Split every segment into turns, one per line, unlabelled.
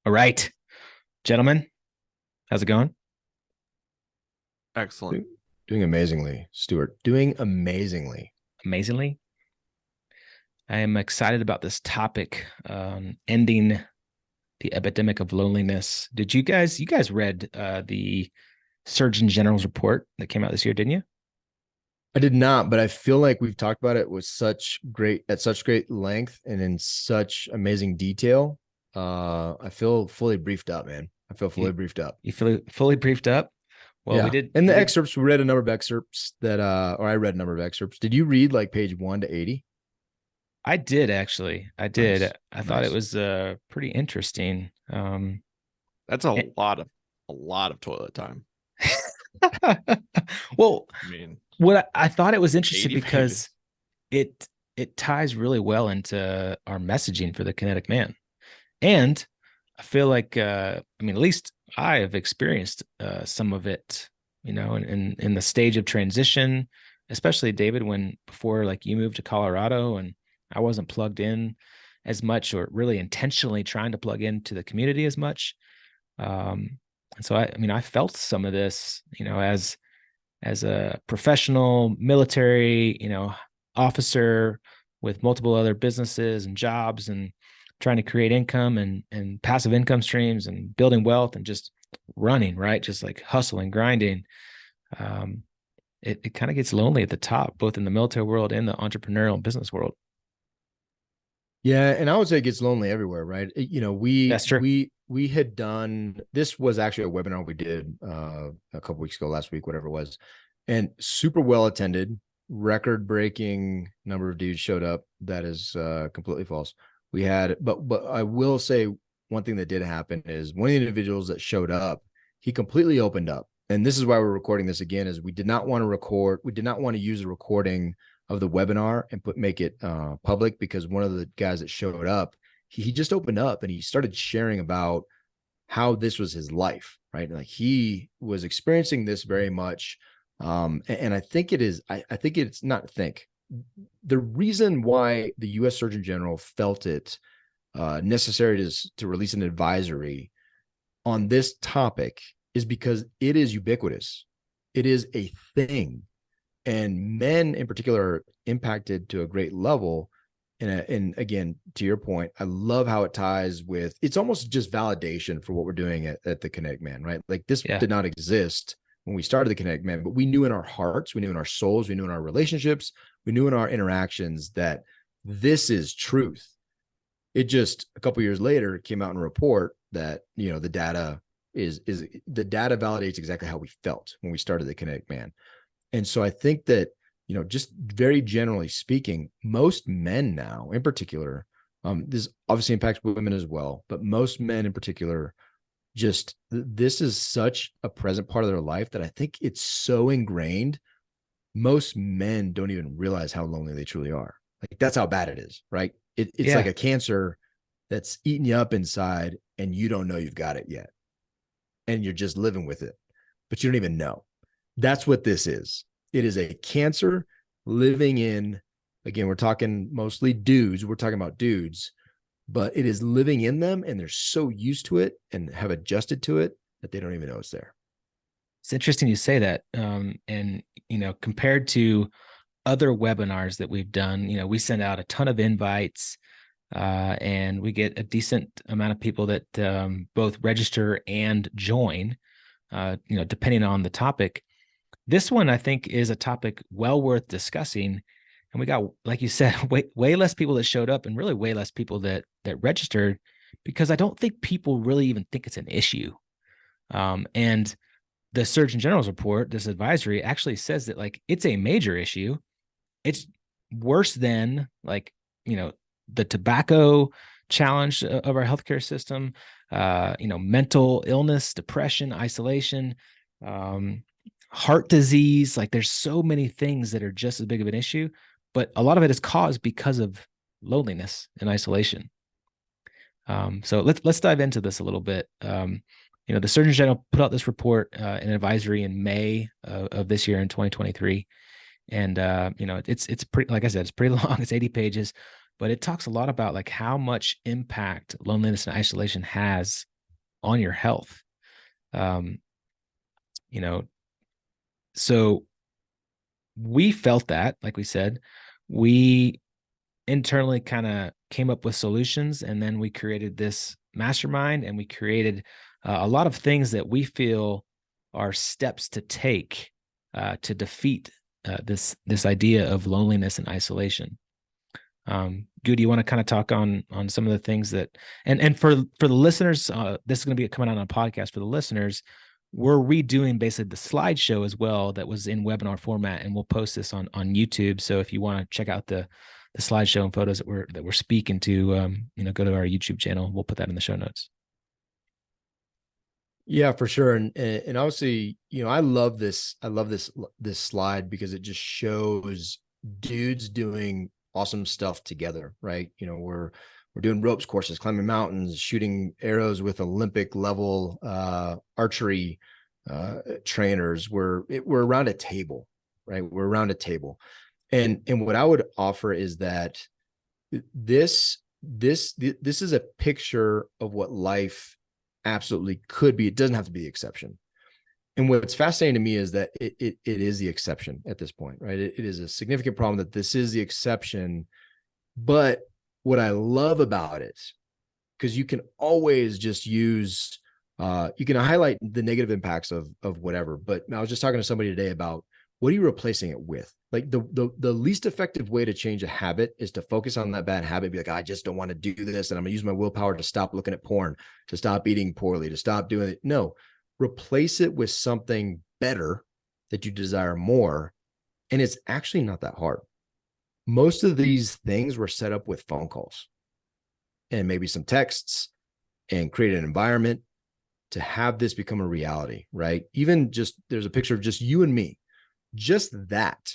All right, gentlemen, how's it going?
Excellent.
Doing amazingly, Stuart. Doing amazingly.
Amazingly, I am excited about this topic, ending the epidemic of loneliness. You guys read the Surgeon General's report that came out this year, didn't you?
I did not, but I feel like we've talked about it with such great length and in such amazing detail. I feel fully briefed up, man. I feel fully
You
briefed up.
you feel fully briefed up? Well, we
Yeah.
did
And
we
the
did
excerpts, we read a number of excerpts or I read a number of excerpts. Did you read like page 1 to 80?
I did actually. I did.
Nice.
I thought it
Nice.
was pretty interesting.
That's a lot of toilet time.
Well,
I mean,
what I thought it was interesting
80
because
pages.
it ties really well into our messaging for the Kinetic Man. And I feel like, at least I have experienced some of it, in the stage of transition, especially David, when before like you moved to Colorado and I wasn't plugged in as much or really intentionally trying to plug into the community as much. And so I felt some of this, as a professional military, officer with multiple other businesses and jobs and trying to create income and passive income streams and building wealth and just running, right? Just like hustling, grinding. Um, it kind of gets lonely at the top, both in the military world and the entrepreneurial business world.
Yeah, and I would say it gets lonely everywhere, right? We
That's true.
we had done this was actually a webinar we did a couple weeks ago, last week, whatever it was, and super well attended, record breaking number of dudes showed up. That is completely false. We had, but I will say one thing that did happen is one of the individuals that showed up, he completely opened up, and this is why we're recording this again. Is we did not want to record, we did not want to use a recording of the webinar and make it public, because one of the guys that showed up, he just opened up and he started sharing about how this was his life, right? Like he was experiencing this very much. And I think it is, I think it's not think. The reason why the US Surgeon General felt it necessary to release an advisory on this topic is because it is ubiquitous. It is a thing, and men in particular are impacted to a great level. And again, to your point, I love how it ties with, it's almost just validation for what we're doing at the Kinetic Man, right? Like this
Yeah.
did not exist when we started the Kinetic Man, but we knew in our hearts, we knew in our souls, we knew in our relationships, we knew in our interactions that this is truth. It just a couple years later came out in a report that, the data is the data validates exactly how we felt when we started the Kinetic Man. And so I think that, just very generally speaking, most men now in particular, this obviously impacts women as well, but most men in particular, just this is such a present part of their life that I think it's so ingrained. Most men don't even realize how lonely they truly are. Like that's how bad it is, right? It's like
Yeah.
a cancer that's eating you up inside and you don't know you've got it yet. And you're just living with it, but you don't even know. That's what this is. It is a cancer living in, again, we're talking mostly dudes. We're talking about dudes, but it is living in them and they're so used to it and have adjusted to it that they don't even know it's there.
It's interesting you say that. And, compared to other webinars that we've done, we send out a ton of invites and we get a decent amount of people that both register and join, depending on the topic. This one, I think, is a topic well worth discussing. And we got, like you said, way less people that showed up and really way less people that registered, because I don't think people really even think it's an issue. And the Surgeon General's report, this advisory, actually says that like it's a major issue. It's worse than like, the tobacco challenge of our healthcare system, mental illness, depression, isolation, um, heart disease. Like there's so many things that are just as big of an issue, but a lot of it is caused because of loneliness and isolation. So let's dive into this a little bit. The Surgeon General put out this report, an advisory in May of this year in 2023, and it's pretty, like I said, it's pretty long. It's 80 pages, but it talks a lot about like how much impact loneliness and isolation has on your health. Um, you know, so we felt that, like we said, we internally kind of came up with solutions, and then we created this mastermind, and we created a lot of things that we feel are steps to take to defeat this idea of loneliness and isolation. Good, you want to kind of talk on some of the things that, and for the listeners, this is going to be coming out on a podcast. For the listeners, we're redoing basically the slideshow as well that was in webinar format, and we'll post this on YouTube. So if you want to check out the slideshow and photos that we're speaking to, go to our YouTube channel. We'll put that in the show notes.
Yeah, for sure. And obviously, I love this. I love this slide because it just shows dudes doing awesome stuff together, right? We're doing ropes courses, climbing mountains, shooting arrows with Olympic level archery trainers. We're around a table, right? We're around a table. And what I would offer is that this is a picture of what life absolutely could be. It doesn't have to be the exception. And what's fascinating to me is that it is the exception at this point, right? It is a significant problem that this is the exception. But what I love about it, because you can always just use, you can highlight the negative impacts of whatever. But I was just talking to somebody today about, what are you replacing it with? Like the least effective way to change a habit is to focus on that bad habit. Be like, I just don't want to do this. And I'm gonna use my willpower to stop looking at porn, to stop eating poorly, to stop doing it. No, replace it with something better that you desire more. And it's actually not that hard. Most of these things were set up with phone calls and maybe some texts, and create an environment to have this become a reality, right? Even just, there's a picture of just you and me. Just that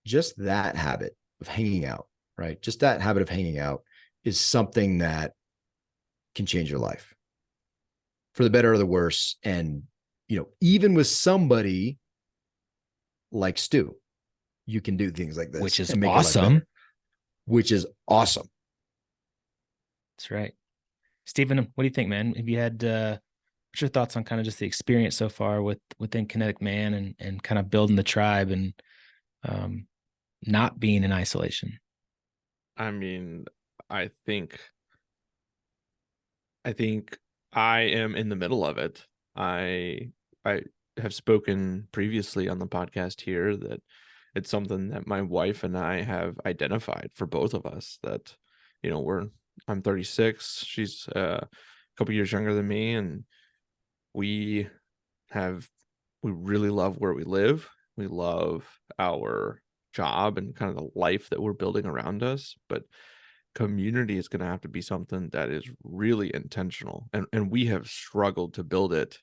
habit of hanging out, right? Just that habit of hanging out is something that can change your life for the better or the worse. And, even with somebody like Stu, you can do things like this,
which is awesome.
Which is awesome.
That's right. Stephen, what do you think, man? Have you had, what's your thoughts on kind of just the experience so far within Kinetic Man and kind of building the tribe and not being in isolation?
I mean, I think I am in the middle of it. I have spoken previously on the podcast here that it's something that my wife and I have identified for both of us, that, I'm 36, she's a couple years younger than me, and we really love where we live. We love our job and kind of the life that we're building around us, but community is going to have to be something that is really intentional. And we have struggled to build it,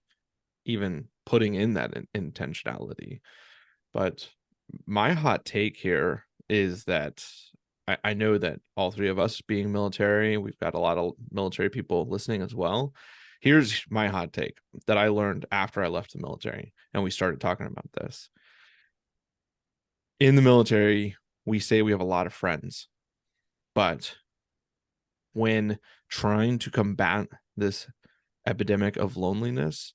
even putting in that intentionality. But my hot take here is that I know that all three of us being military, we've got a lot of military people listening as well. Here's my hot take that I learned after I left the military and we started talking about this. In the military, we say we have a lot of friends, but when trying to combat this epidemic of loneliness,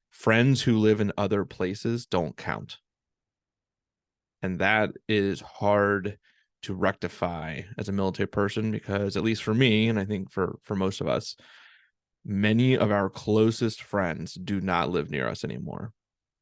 friends who live in other places don't count. And that is hard to rectify as a military person, because at least for me, and I think for most of us, many of our closest friends do not live near us anymore.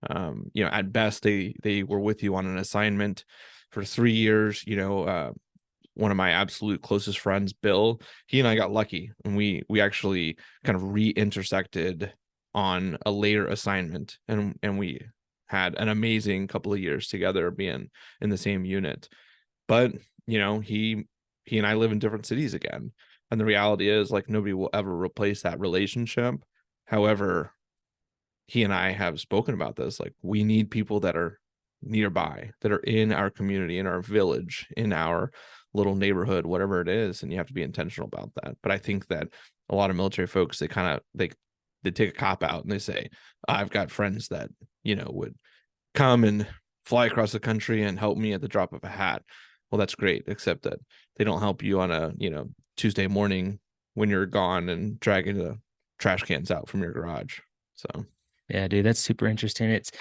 At best, they were with you on an assignment for 3 years. One of my absolute closest friends, Bill, he and I got lucky, and we actually kind of re-intersected on a later assignment, and we had an amazing couple of years together being in the same unit. But he and I live in different cities again, and the reality is, like, nobody will ever replace that relationship. However, he and I have spoken about this, like, we need people that are nearby, that are in our community, in our village, in our little neighborhood, whatever it is, and you have to be intentional about that. But I think that a lot of military folks, they take a cop out and they say, I've got friends that would come and fly across the country and help me at the drop of a hat. well, that's great, except that they don't help you on a, Tuesday morning when you're gone and dragging the trash cans out from your garage. So
Yeah, dude, that's super interesting. It's,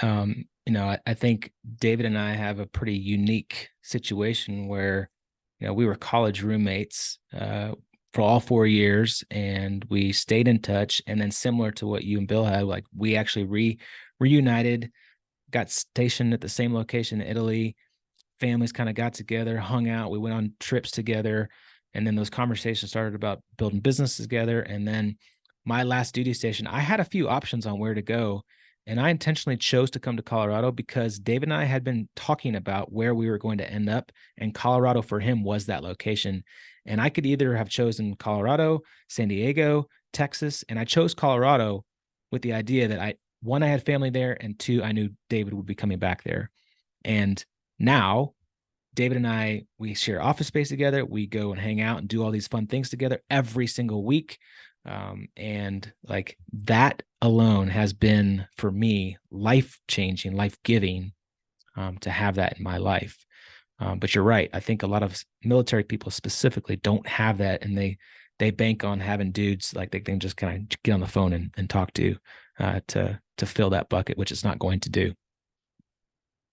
I think David and I have a pretty unique situation where, we were college roommates for all 4 years, and we stayed in touch. And then, similar to what you and Bill had, like we actually reunited, got stationed at the same location in Italy. Families kind of got together, hung out. We went on trips together, and then those conversations started about building businesses together. And then my last duty station, I had a few options on where to go, and I intentionally chose to come to Colorado because David and I had been talking about where we were going to end up, and Colorado for him was that location. And I could either have chosen Colorado, San Diego, Texas, and I chose Colorado with the idea that I had family there, and two, I knew David would be coming back there. And now David and I, we share office space together. We go and hang out and do all these fun things together every single week. And like that alone has been for me life changing, life giving, to have that in my life. But you're right. I think a lot of military people specifically don't have that, and they bank on having dudes like they can just kind of get on the phone and talk to fill that bucket, which it's not going to do.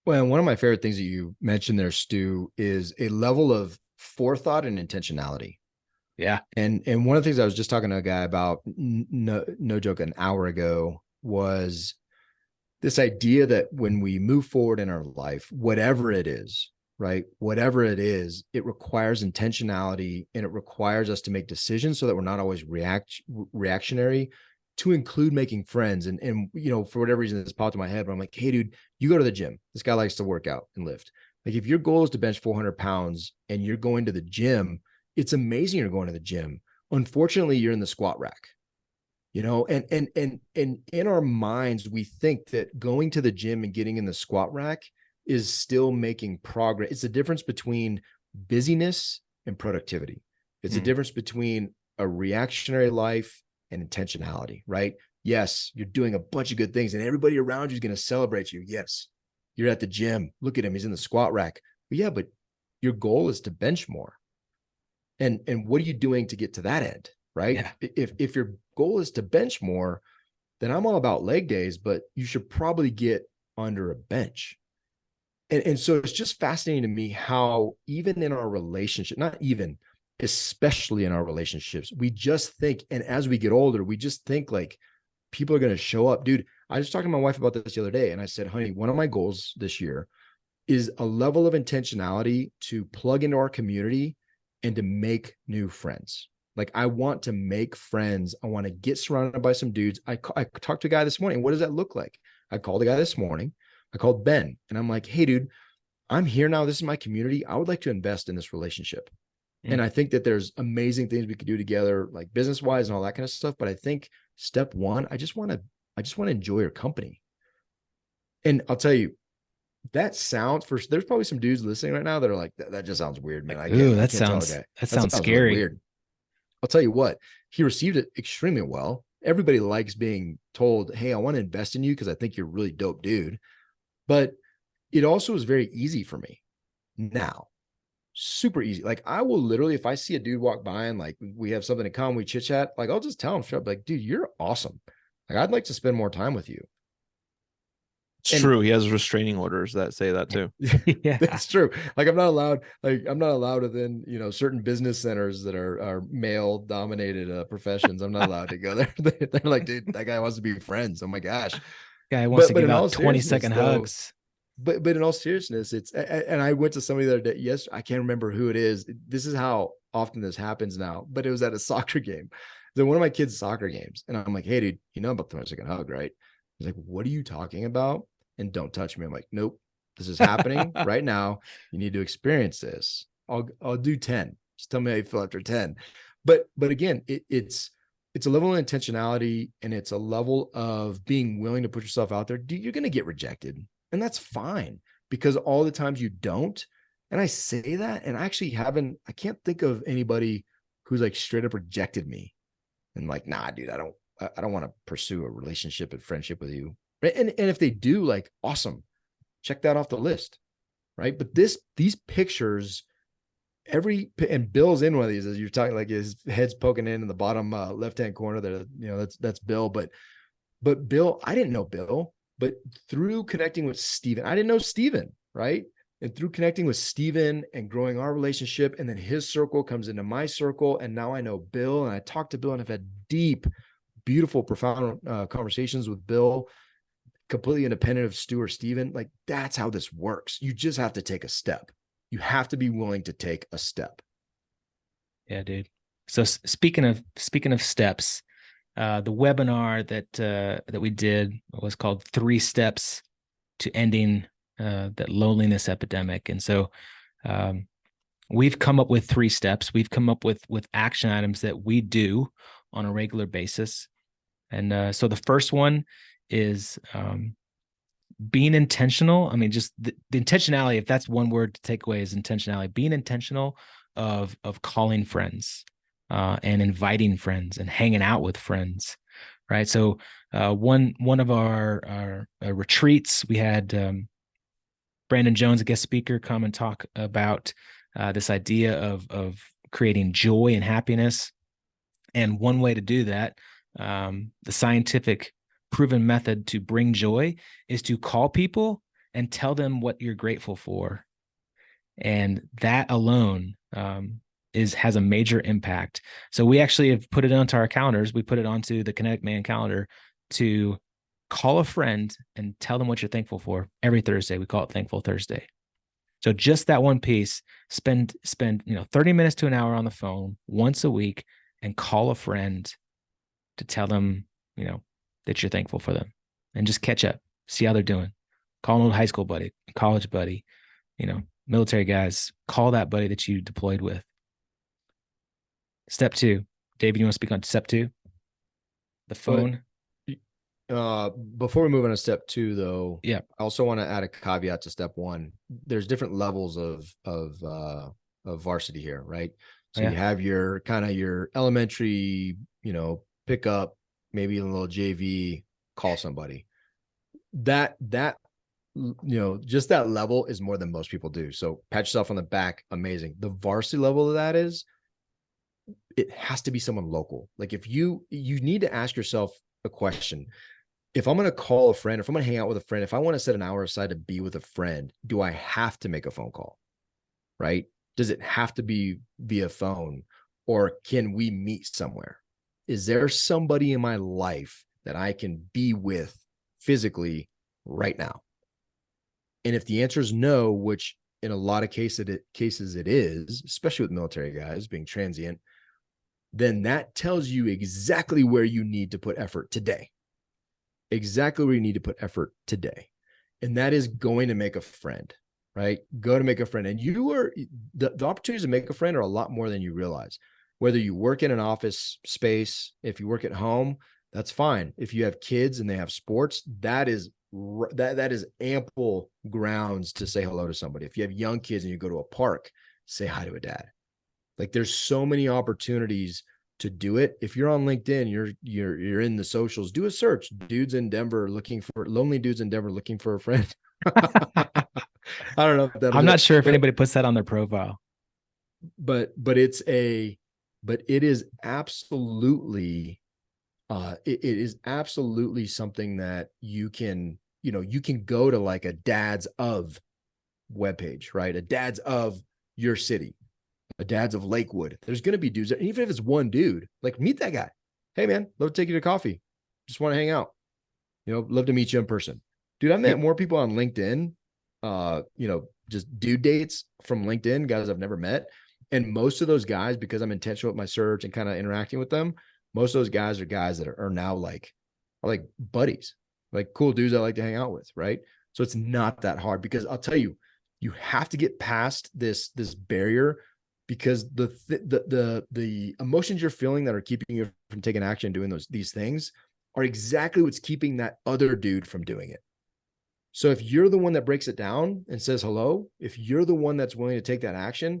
Well, one of my favorite things that you mentioned there, Stu, is a level of forethought and intentionality.
Yeah.
And one of the things I was just talking to a guy about, no joke, an hour ago, was this idea that when we move forward in our life, whatever it is, right? Whatever it is, it requires intentionality, and it requires us to make decisions so that we're not always reactionary, to include making friends. And for whatever reason, this popped in my head, but I'm like, hey, dude, you go to the gym. This guy likes to work out and lift. Like, if your goal is to bench 400 pounds and you're going to the gym, it's amazing you're going to the gym. Unfortunately, you're in the squat rack. And in our minds, we think that going to the gym and getting in the squat rack is still making progress. It's the difference between busyness and productivity. It's a difference between a reactionary life and intentionality, right? Yes, you're doing a bunch of good things and everybody around you is going to celebrate you. Yes, you're at the gym. Look at him. He's in the squat rack. But yeah, but your goal is to bench more. And what are you doing to get to that end, right?
Yeah.
If your goal is to bench more, then I'm all about leg days, but you should probably get under a bench. And so it's just fascinating to me how even in our relationship, not even, especially in our relationships, we just think, and as we get older, we just think like people are going to show up. Dude, I was talking to my wife about this the other day, and I said, honey, one of my goals this year is a level of intentionality to plug into our community and to make new friends. Like, I want to make friends. I want to get surrounded by some dudes. I talked to a guy this morning. What does that look like? I called a guy this morning. I called Ben, and I'm like, hey, dude, I'm here now. This is my community. I would like to invest in this relationship. And I think that there's amazing things we could do together, like business wise and all that kind of stuff. But I think step one, I just want to enjoy your company. And I'll tell you, that sounds there's probably some dudes listening right now that are like, that just sounds weird, man.
Like, ooh, that
can't tell a
sounds
guy.
that sounds
really
scary.
weird. I'll tell you what, he received it extremely well. Everybody likes being told, hey, I want to invest in you because I think you're a really dope dude. But it also is very easy for me now. Super easy. Like, I will literally, if I see a dude walk by and like we have something in common, we chit chat, like I'll just tell him straight up, like, dude, you're awesome. Like, I'd like to spend more time with you.
It's true. He has restraining orders that say that too.
Yeah.
That's true. Like, I'm not allowed within, certain business centers that are male dominated professions. I'm not allowed to go there. They're like, dude, that guy wants to be friends. Oh my gosh.
Guy wants to give
in all
out 20-second hugs.
But in all seriousness, and I went to somebody the other day. Yes, I can't remember who it is. This is how often this happens now, but it was at a soccer game. So one of my kids' soccer games. And I'm like, hey, dude, you know about the 20-second hug, right? He's like, what are you talking about? And don't touch me. I'm like, nope, this is happening right now. You need to experience this. I'll do 10. Just tell me how you feel after 10. But again, it's a level of intentionality, and it's a level of being willing to put yourself out there. Dude, you're going to get rejected, and that's fine, because all the times you don't. And I say that, and I can't think of anybody who's like straight up rejected me and like, nah, dude, I don't want to pursue a relationship and friendship with you. And if they do, like, awesome, check that off the list. right? But these pictures, and Bill's in one of these, as you're talking, like his head's poking in the bottom left-hand corner there, that's Bill. But Bill, I didn't know Bill, but through connecting with Steven, I didn't know Steven, right? And through connecting with Steven and growing our relationship, and then his circle comes into my circle, and now I know Bill, and I talked to Bill, and I've had deep, beautiful, profound conversations with Bill, completely independent of Stu or Steven. Like, that's how this works. You just have to take a step. You have to be willing to take a step.
Yeah, dude. So speaking of steps, the webinar that we did was called 3 Steps to Ending that Loneliness Epidemic. And so we've come up with 3 steps. We've come up with action items that we do on a regular basis. And so the first one is being intentional. I mean, just the intentionality, if that's one word to take away, is intentionality. Being intentional of calling friends and inviting friends and hanging out with friends, right? So one of our retreats, we had Brandon Jones, a guest speaker, come and talk about this idea of creating joy and happiness. And one way to do that, the scientific proven method to bring joy, is to call people and tell them what you're grateful for. And that alone has a major impact. So we actually have put it onto our calendars. We put it onto the Kinetic Man calendar to call a friend and tell them what you're thankful for every Thursday. We call it Thankful Thursday. So just that one piece, spend 30 minutes to an hour on the phone once a week and call a friend to tell them, that you're thankful for them, and just catch up, see how they're doing. Call an old high school buddy, college buddy, military guys, call that buddy that you deployed with. Step 2, David, you want to speak on step 2? The phone.
Before we move on to step 2, though,
yeah,
I also want to add a caveat to step 1. There's different levels of varsity here, right? So you have your kind of your elementary, pick up, maybe a little JV, call somebody. That just that level is more than most people do. So pat yourself on the back. Amazing. The varsity level of that is, it has to be someone local. Like, if you need to ask yourself a question. If I'm going to call a friend, if I'm going to hang out with a friend, if I want to set an hour aside to be with a friend, do I have to make a phone call? Right? Does it have to be via phone, or can we meet somewhere? Is there somebody in my life that I can be with physically right now? And if the answer is no, which in a lot of cases it is, especially with military guys being transient, then that tells you exactly where you need to put effort today. Exactly where you need to put effort today. And that is going to make a friend, right? Go to make a friend. And the opportunities to make a friend are a lot more than you realize. Whether you work in an office space, if you work at home, that's fine. If you have kids and they have sports, that is ample grounds to say hello to somebody. If you have young kids and you go to a park, say hi to a dad. Like, there's so many opportunities to do it. If you're on LinkedIn, you're in the socials, do a search, lonely dudes in Denver looking for a friend. I don't know if
I'm not sure if anybody puts that on their profile,
but it is absolutely it is absolutely something that you can go to, like a dads of webpage, right? A dads of your city, a dads of Lakewood. There's going to be dudes there. And even if it's one dude, like, meet that guy. Hey man, love to take you to coffee. Just want to hang out. Love to meet you in person. Dude, I've met more people on LinkedIn, just dude dates from LinkedIn, guys I've never met. And most of those guys, because I'm intentional with my search and kind of interacting with them, most of those guys are guys that are now like buddies, like cool dudes I like to hang out with, right? So it's not that hard, because I'll tell you, you have to get past this barrier, because the emotions you're feeling that are keeping you from taking action, doing these things, are exactly what's keeping that other dude from doing it. So if you're the one that breaks it down and says hello, if you're the one that's willing to take that action,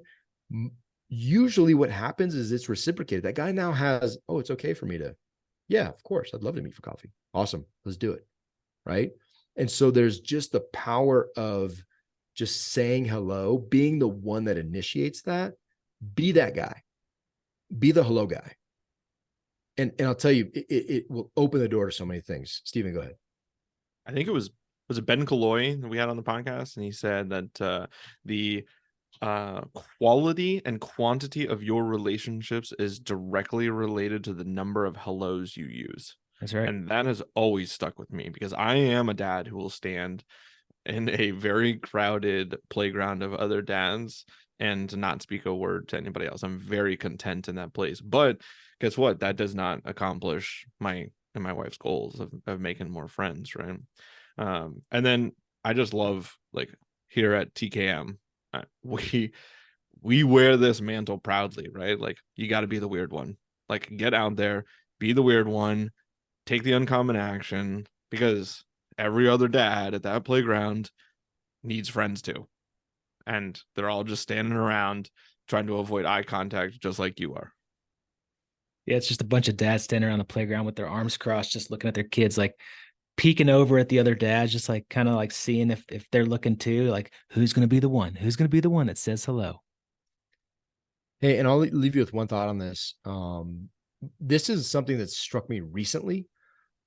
usually what happens is it's reciprocated. That guy now has, oh, it's okay for me to, yeah, of course, I'd love to meet for coffee. Awesome. Let's do it. Right. And so there's just the power of just saying hello, being the one that initiates that, be that guy, be the hello guy. And I'll tell you, it will open the door to so many things. Steven, go ahead.
I think it was it Ben Kaloy that we had on the podcast, and he said that the quality and quantity of your relationships is directly related to the number of hellos you use.
That's right.
And that has always stuck with me, because I am a dad who will stand in a very crowded playground of other dads and not speak a word to anybody else. I'm very content in that place. But guess what? That does not accomplish my and my wife's goals of making more friends, right? And then I just love, like, here at TKM, we wear this mantle proudly, right? Like, you got to be the weird one. Like, get out there, be the weird one, take the uncommon action, because every other dad at that playground needs friends too. And they're all just standing around trying to avoid eye contact, just like you are.
Yeah, it's just a bunch of dads standing around the playground with their arms crossed, just looking at their kids, like peeking over at the other dads, just like kind of like seeing if they're looking too, like who's going to be the one? Who's going to be the one that says hello?
Hey, and I'll leave you with one thought on this. This is something that struck me recently,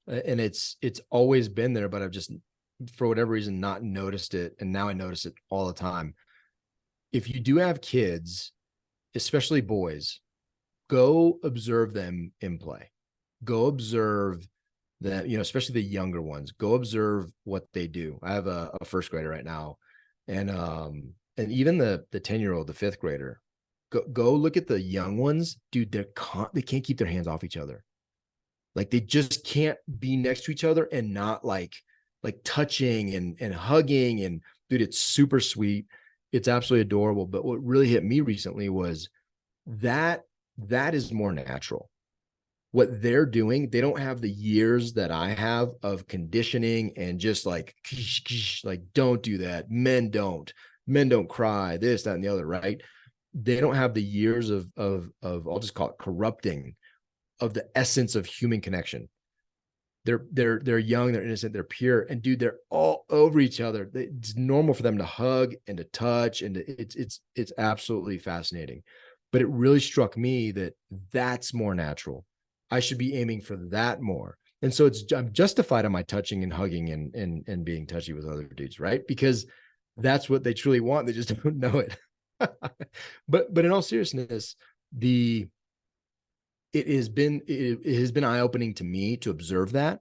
and it's always been there, but I've just, for whatever reason, not noticed it, and now I notice it all the time. If you do have kids, especially boys, go observe them in play. Go observe that, especially the younger ones. Go observe what they do. I have a first grader right now, and even the 10-year-old, the fifth grader. Go look at the young ones, dude. They can't keep their hands off each other. Like, they just can't be next to each other and not like touching and hugging. And dude, it's super sweet. It's absolutely adorable. But what really hit me recently was that is more natural. What they're doing, they don't have the years that I have of conditioning and just like don't do that. Men don't cry, this, that, and the other, right? They don't have the years of I'll just call it corrupting of the essence of human connection. They're young, they're innocent, they're pure, and dude, they're all over each other. It's normal for them to hug and to touch, and it's absolutely fascinating. But it really struck me that that's more natural. I should be aiming for that more. And so I'm justified on my touching and hugging and being touchy with other dudes, right? Because that's what they truly want. They just don't know it. But in all seriousness, it has been eye-opening to me to observe that,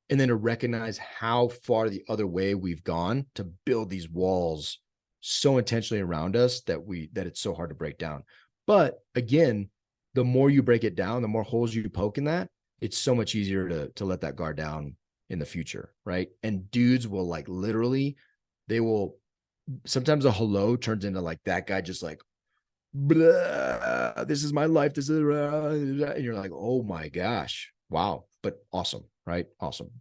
and then to recognize how far the other way we've gone to build these walls so intentionally around us that it's so hard to break down. But again, the more you break it down, the more holes you poke in that, it's so much easier to let that guard down in the future, right? And dudes will, like, literally, they will, sometimes a hello turns into like that guy just like, this is my life, this is, and you're like, oh my gosh, wow. But awesome, right? Awesome.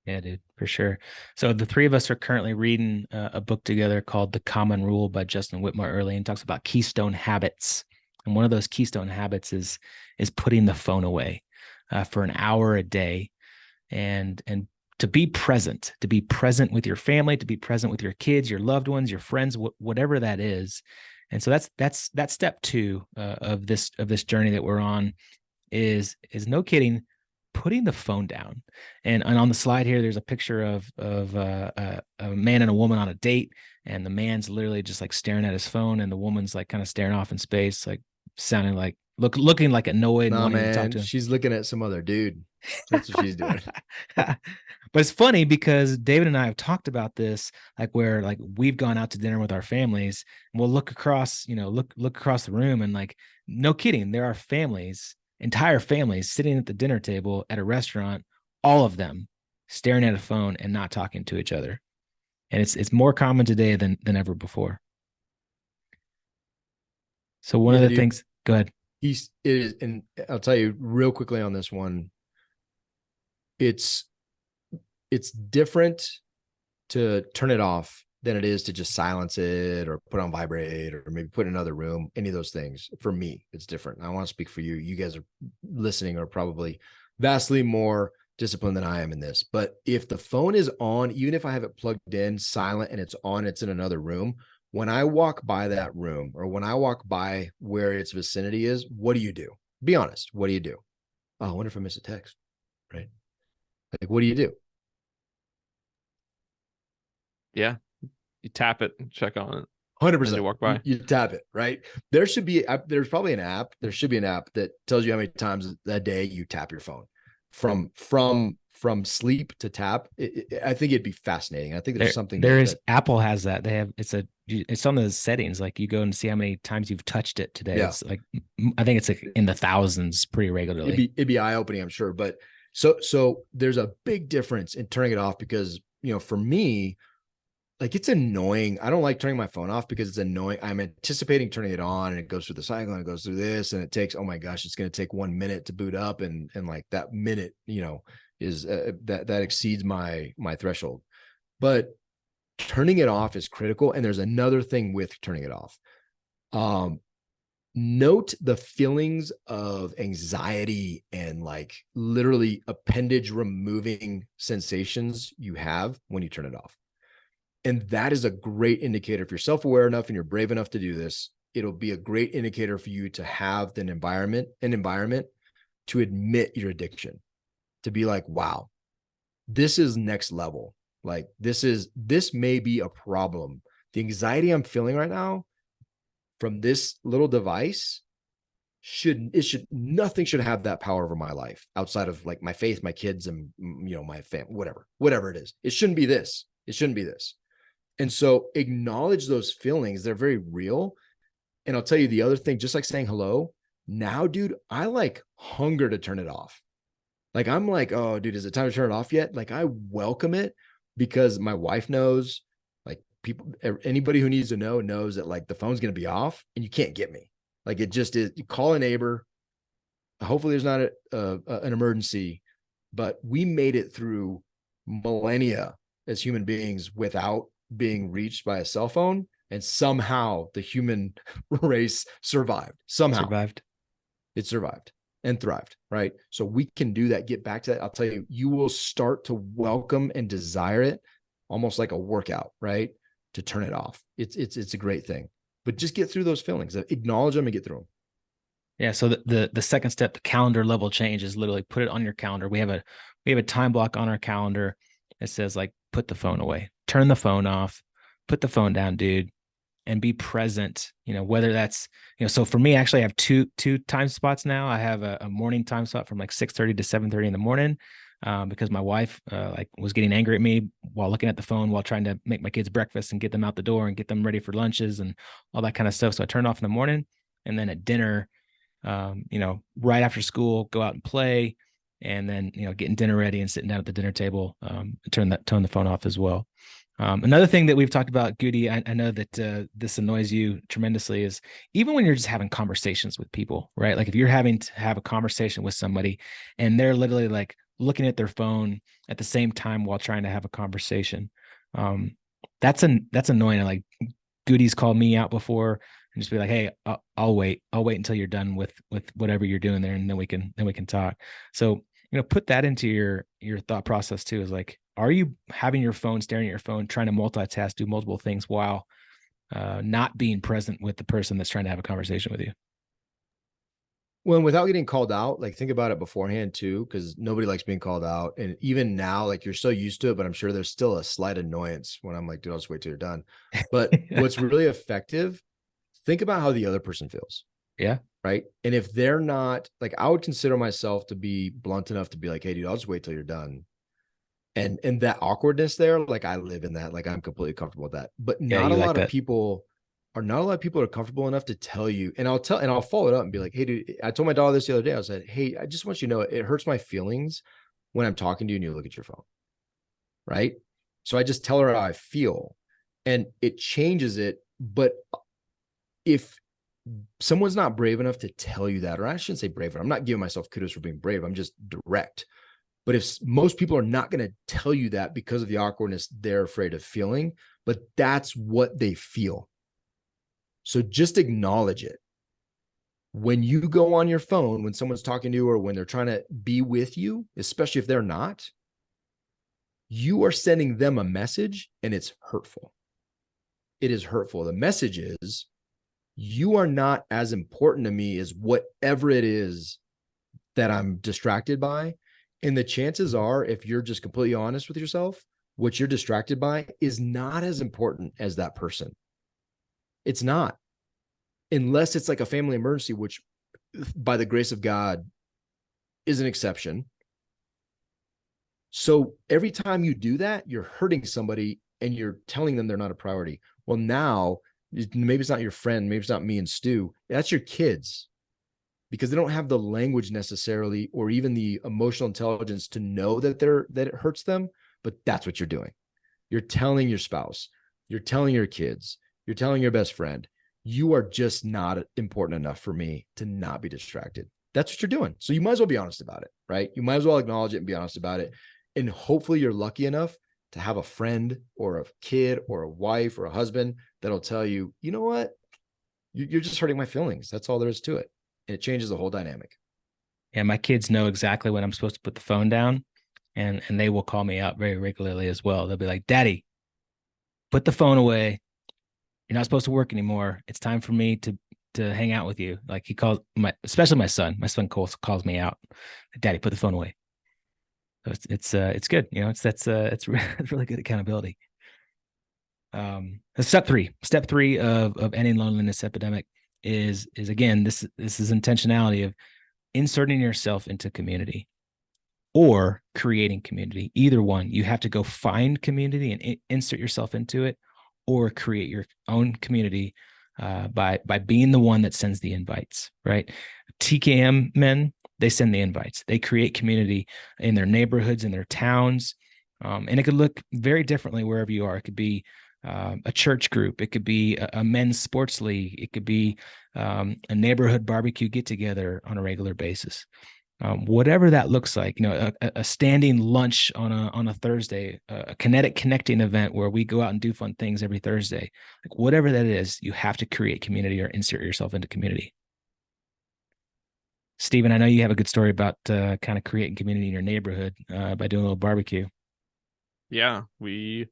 Yeah, dude, for sure. So the three of us are currently reading a book together called The Common Rule by Justin Whitmore Early, and talks about keystone habits. And one of those keystone habits is putting the phone away for an hour a day, and to be present with your family, to be present with your kids, your loved ones, your friends, whatever that is. And so that's step two of this journey that we're on, is no kidding, putting the phone down. And on the slide here, there's a picture of a man and a woman on a date, and the man's literally just like staring at his phone, and the woman's like kind of staring off in space, like sounding like looking like annoyed and wanting to talk to him.
She's looking at some other dude. That's what she's doing.
But it's funny because David and I have talked about this, like where like we've gone out to dinner with our families, and we'll look across, look across the room, and like, no kidding, there are entire families sitting at the dinner table at a restaurant, all of them staring at a phone and not talking to each other. And it's more common today than ever before. So one of the things, go ahead.
It is, and I'll tell you real quickly on this one. It's different to turn it off than it is to just silence it or put on vibrate or maybe put in another room. Any of those things, for me, it's different. I want to speak for you. You guys are listening are probably vastly more disciplined than I am in this. But if the phone is on, even if I have it plugged in, silent, and it's on, it's in another room. When I walk by that room, or when I walk by where its vicinity is, what do you do? Be honest. What do you do? Oh, I wonder if I missed a text, right? Like, what do you do?
Yeah. You tap it and check on it.
100%.
As you walk by.
You tap it, right? There's probably an app. There should be an app that tells you how many times a day you tap your phone from sleep to tap. I think it'd be fascinating. I think there's something
there
there
is Apple has that. They have it's on the settings. Like you go and see how many times you've touched it today.
Yeah.
It's like I think it's like in the thousands pretty regularly.
It'd be eye-opening, I'm sure. But so there's a big difference in turning it off because, for me, like, it's annoying. I don't like turning my phone off because it's annoying. I'm anticipating turning it on and it goes through the cycle and it goes through this and it takes, oh my gosh, it's going to take 1 minute to boot up. And like that minute, is that exceeds my threshold. But turning it off is critical. And there's another thing with turning it off. Note the feelings of anxiety and like literally appendage removing sensations you have when you turn it off. And that is a great indicator. If you're self-aware enough and you're brave enough to do this, it'll be a great indicator for you to have an environment to admit your addiction, to be like, wow, this is next level. Like this may be a problem. The anxiety I'm feeling right now from this little device nothing should have that power over my life outside of like my faith, my kids, and my family, whatever it is. It shouldn't be this. It shouldn't be this. And so acknowledge those feelings. They're very real. And I'll tell you the other thing, just like saying hello now, dude, I like hunger to turn it off. Like, I'm like, oh, dude, is it time to turn it off yet? Like, I welcome it because my wife knows, like, anybody who needs to know knows that like the phone's going to be off and you can't get me. Like, it just is. You call a neighbor. Hopefully there's not an emergency, but we made it through millennia as human beings without being reached by a cell phone, and somehow the human race survived. It survived and thrived, right? So we can do that. Get back to that. I'll tell you, you will start to welcome and desire it, almost like a workout, right? To turn it off. It's a great thing, but just get through those feelings, acknowledge them and get through them.
Yeah. So the second step, the calendar level change, is literally put it on your calendar. We have a time block on our calendar. It says like, put the phone away, turn the phone off, put the phone down, dude, and be present. Whether that's, so for me, actually I have two time spots now. I have a morning time slot from like 6:30 to 7:30 in the morning, because my wife was getting angry at me while looking at the phone while trying to make my kids breakfast and get them out the door and get them ready for lunches and all that kind of stuff. So I turn it off in the morning, and then at dinner, right after school, go out and play, and then, getting dinner ready and sitting down at the dinner table, turn the phone off as well. Another thing that we've talked about, Goody, I know that this annoys you tremendously, is even when you're just having conversations with people, right? Like if you're having to have a conversation with somebody and they're literally like looking at their phone at the same time while trying to have a conversation, that's annoying. Like Goody's called me out before and just be like, hey, I'll wait until you're done with whatever you're doing there, and then we can talk. So, put that into your thought process too, is like, are you having your phone, staring at your phone, trying to multitask, do multiple things while not being present with the person that's trying to have a conversation with you?
Well, without getting called out, like, think about it beforehand too, because nobody likes being called out. And even now, like, you're so used to it, but I'm sure there's still a slight annoyance when I'm like, dude, I'll just wait till you're done. But what's really effective, think about how the other person feels.
Yeah.
Right. And if they're not, like, I would consider myself to be blunt enough to be like, hey, dude, I'll just wait till you're done. And that awkwardness there, like, I live in that, like, I'm completely comfortable with that. But not a lot of people are comfortable enough to tell you. And I'll follow it up and be like, hey, dude, I told my daughter this the other day. I said, hey, I just want you to know it hurts my feelings when I'm talking to you and you look at your phone. Right. So I just tell her how I feel and it changes it. But if someone's not brave enough to tell you that, or I shouldn't say brave, I'm not giving myself kudos for being brave, I'm just direct. But if most people are not going to tell you that because of the awkwardness they're afraid of feeling, but that's what they feel. So just acknowledge it. When you go on your phone, when someone's talking to you or when they're trying to be with you, especially if they're not, you are sending them a message and it's hurtful. It is hurtful. The message is, you are not as important to me as whatever it is that I'm distracted by. And the chances are, if you're just completely honest with yourself, what you're distracted by is not as important as that person. It's not, unless it's like a family emergency, which by the grace of God is an exception. So every time you do that, you're hurting somebody and you're telling them they're not a priority. Well, now maybe it's not your friend, maybe it's not me and Stu, that's your kids, because they don't have the language necessarily or even the emotional intelligence to know that it hurts them. But that's what you're doing. You're telling your spouse, you're telling your kids, you're telling your best friend, you are just not important enough for me to not be distracted. That's what you're doing. So you might as well be honest about it, right? You might as well acknowledge it and be honest about it. And hopefully you're lucky enough to have a friend or a kid or a wife or a husband that'll tell you, you know what? You're just hurting my feelings. That's all there is to it. And it changes the whole dynamic.
Yeah, my kids know exactly when I'm supposed to put the phone down, and they will call me out very regularly as well. They'll be like, "Daddy, put the phone away. You're not supposed to work anymore. It's time for me to hang out with you." Like he calls especially my son. My son calls me out. "Daddy, put the phone away." So it's good. You know, it's really good accountability. Step three of ending loneliness epidemic is again, this is intentionality of inserting yourself into community or creating community. Either one, you have to go find community and insert yourself into it, or create your own community by being the one that sends the invites. Right? TKM men, they send the invites. They create community in their neighborhoods, in their towns, and it could look very differently wherever you are. It could be a church group. It could be a men's sports league. It could be a neighborhood barbecue get together on a regular basis. Whatever that looks like, you know, a standing lunch on a Thursday, a kinetic connecting event where we go out and do fun things every Thursday, like whatever that is, you have to create community or insert yourself into community. Stephen, I know you have a good story about kind of creating community in your neighborhood by doing a little barbecue.
Yeah, we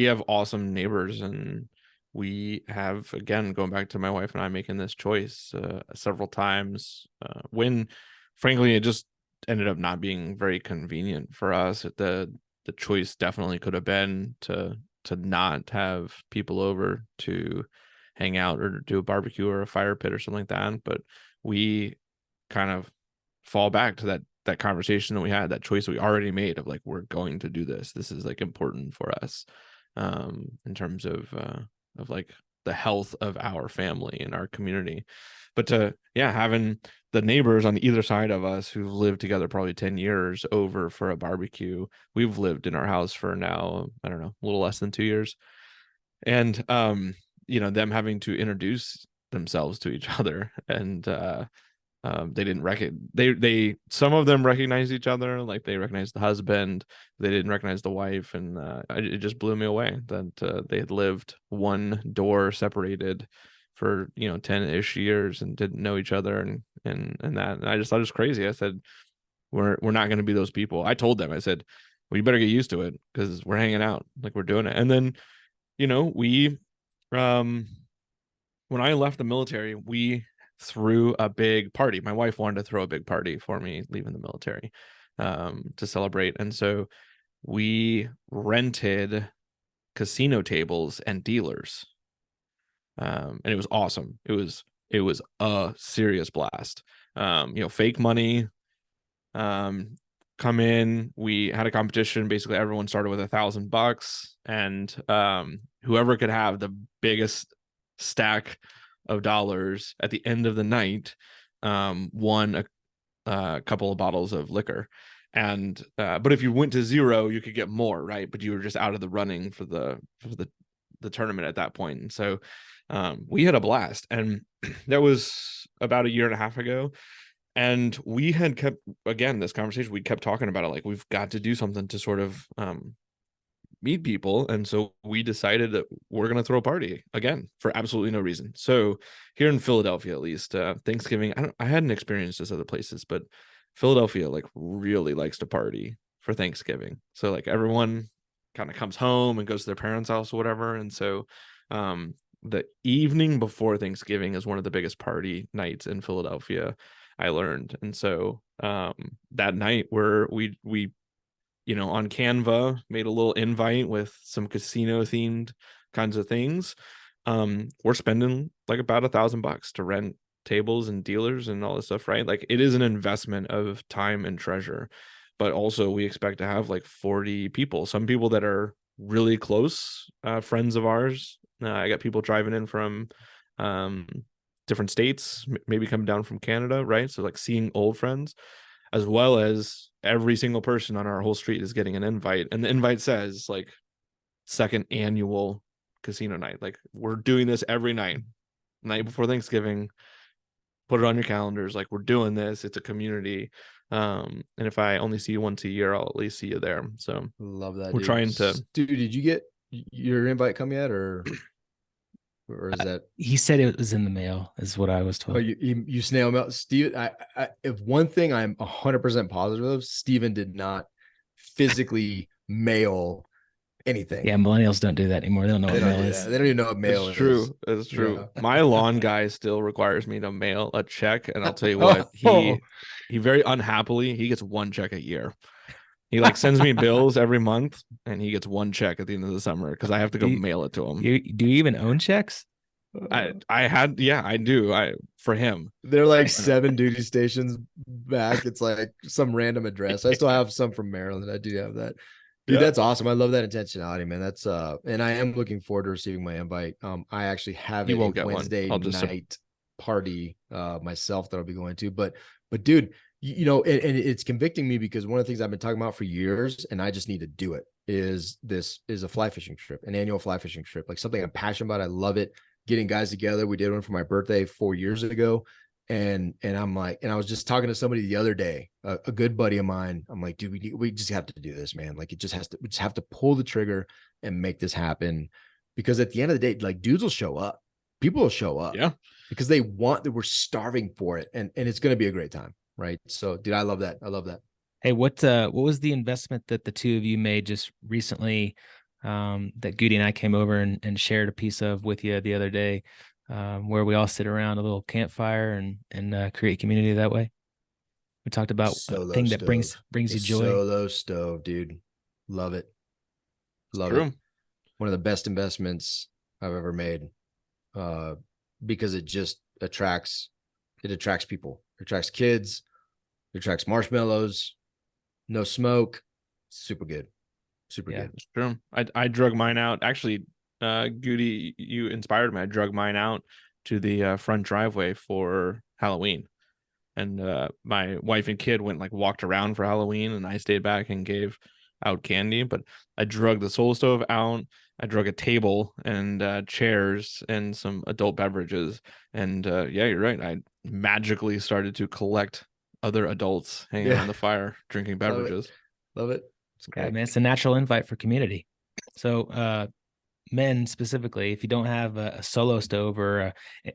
have awesome neighbors, and we have, again, going back to my wife and I making this choice several times when frankly it just ended up not being very convenient for us. The choice definitely could have been to not have people over to hang out or do a barbecue or a fire pit or something like that, but we kind of fall back to that conversation that we had, that choice that we already made of like, we're going to do this. This is like important for us in terms of like the health of our family and our community. But having the neighbors on either side of us who've lived together probably 10 years over for a barbecue. We've lived in our house for now, I don't know, a little less than 2 years. And them having to introduce themselves to each other, and they didn't they some of them recognized each other, like they recognized the husband, they didn't recognize the wife, and it just blew me away that they had lived one door separated for 10-ish years and didn't know each other, and I just thought it was crazy. I said, we're not going to be those people. I told them, I said, well, you better get used to it because we're hanging out, like we're doing it. And then we when I left the military, we threw a big party. My wife wanted to throw a big party for me leaving the military to celebrate. And so we rented casino tables and dealers. And it was awesome. It was a serious blast. Fake money come in. We had a competition. Basically, everyone started with $1,000, and whoever could have the biggest stack of dollars at the end of the night won a couple of bottles of liquor. And but if you went to zero, you could get more, right? But you were just out of the running for the tournament at that point. And so we had a blast, and that was about 1.5 years ago. And we had kept, again, this conversation, we kept talking about it, like, we've got to do something to sort of meet people. And so we decided that we're going to throw a party again for absolutely no reason. So here in Philadelphia, at least, Thanksgiving, I hadn't experienced this other places, but Philadelphia like really likes to party for Thanksgiving. So like everyone kind of comes home and goes to their parents' house or whatever. And so the evening before Thanksgiving is one of the biggest party nights in Philadelphia, I learned. And so that night where we on Canva made a little invite with some casino themed kinds of things. We're spending like about $1,000 to rent tables and dealers and all this stuff, right? Like it is an investment of time and treasure, but also we expect to have like 40 people, some people that are really close friends of ours. I got people driving in from different states, maybe coming down from Canada, right? So like seeing old friends, as well as every single person on our whole street is getting an invite. And the invite says like second annual casino night. Like we're doing this every night before Thanksgiving. Put it on your calendars. Like we're doing this. It's a community. And if I only see you once a year, I'll at least see you there. So
Love that.
we're
Dude.
trying to.
Dude, did you get your invite come yet, or is that?
He said it was in the mail, is what I was
Oh,
told.
you snail mail, Steve. If one thing I'm 100% positive of, Steven did not physically mail anything.
Yeah, millennials don't do that anymore. They don't know
They
what
don't
mail
do
is.
that. They don't even know what mail
It's
is.
true. It's true.
Yeah.
My lawn guy still requires me to mail a check, and I'll tell you what,
Oh,
he very unhappily he gets one check a year. He like sends me bills every month, and he gets one check at the end of the summer because I have to
Do
go
you,
mail it to him.
do you even own checks?
I do. For him.
they're like 7 duty stations back. It's like some random address. I still have some from Maryland. I do have that. Dude,
Yeah.
that's awesome. I love that intentionality, man. That's and I am looking forward to receiving my invite. I actually have
You
a
won't get one.
Wednesday
I'll just
night party myself that I'll be going to. But dude, and it's convicting me because one of the things I've been talking about for years, and I just need to do it, is a fly fishing trip, an annual fly fishing trip, like something I'm passionate about. I love it. Getting guys together. We did one for my birthday 4 years ago. And I'm like, and I was just talking to somebody the other day, a good buddy of mine. I'm like, dude, we just have to do this, man. Like we just have to pull the trigger and make this happen. Because at the end of the day, like dudes will show up. People will show up.
Yeah.
Because they want that, we're starving for it. And it's gonna be a great time. Right. So dude, I love that. I love that.
Hey, what was the investment that the two of you made just recently, that Goody and I came over and shared a piece of with you the other day, where we all sit around a little campfire and create community that way? We talked about a
Solo
thing that brings
stove.
brings
A
you joy.
solo stove, dude. Love it. Love
True.
it. One of the best investments I've ever made. Because it just attracts people. It attracts kids. It attracts marshmallows. No smoke. Super good. Super
Yeah.
good.
It's true. I drug mine out. Actually, Goody, you inspired me. I drug mine out to the front driveway for Halloween. And my wife and kid went like walked around for Halloween, and I stayed back and gave out candy. But I drug the soul stove out. I drug a table and chairs and some adult beverages. And yeah, you're right. I magically started to collect other adults hanging around the fire drinking
Love it.
beverages.
Love it. It's
Yeah,
great.
man, it's a natural invite for community. So, men specifically, if you don't have a solo stove or